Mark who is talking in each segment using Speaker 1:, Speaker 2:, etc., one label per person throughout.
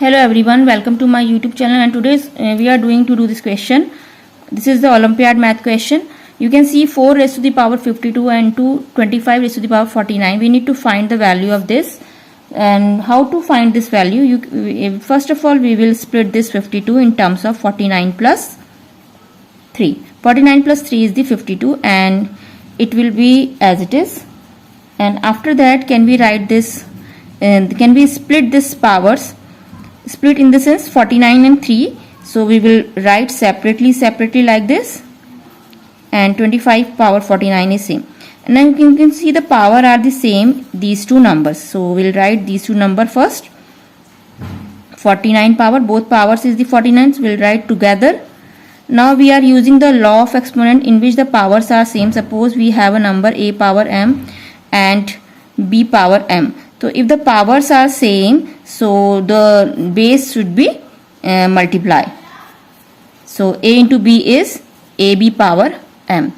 Speaker 1: Hello everyone, welcome to my YouTube channel, and today we are going to do this question. This is the Olympiad math question. You can see 4 raised to the power 52 and 25 raised to the power 49. We need to find the value of this. And how to find this value? First of all, we will split this 52 in terms of 49 plus 3. 49 plus 3 is the 52 and it will be as it is. And after that, can we write this and can we split this powers? Split in the sense 49 and 3, so we will write separately like this, and 25 power 49 is same. And then you can see the power are the same, these two numbers, so we'll write these two numbers first. 49 power, both powers is the 49, so we'll write together. Now we are using the law of exponent in which the powers are same. Suppose we have a number a power m and b power m. So if the powers are same, so the base should be multiply. So a into b is ab power m.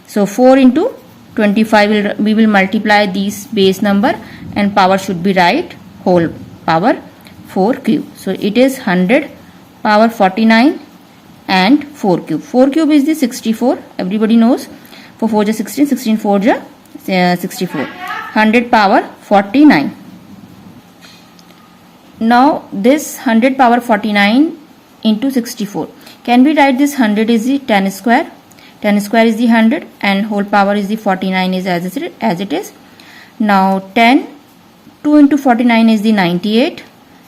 Speaker 1: So 4 into 25 we will multiply these base number and power should be right whole power 4 cube. So it is 100 power 49 and 4 cube. 4 cube is the 64. Everybody knows. For 4 is 16, 16 4 is 64. 100 power 49. Now this 100 power 49 into 64. Can we write this 100 is the 10 square? 10 square is the 100 and whole power is the 49 is as it is. Now 10, 2 into 49 is the 98,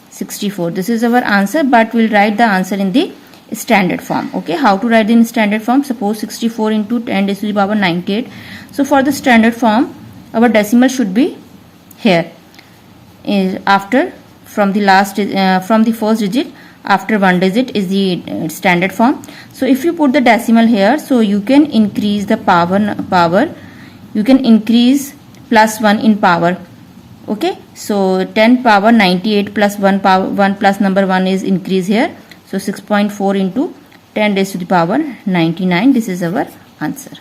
Speaker 1: 64. This is our answer, but we'll write the answer in the standard form. Okay, how to write in standard form? Suppose 64 into 10 raised to the power 98. So for the standard form, our decimal should be here. After from the first digit, after one digit is the standard form. So if you put the decimal here, so you can increase the power. You can increase plus 1 in power. Okay, so 10 power 98 plus 1 power 1 plus number 1 is increase here. So 6.4 into 10 raised to the power 99. This is our answer.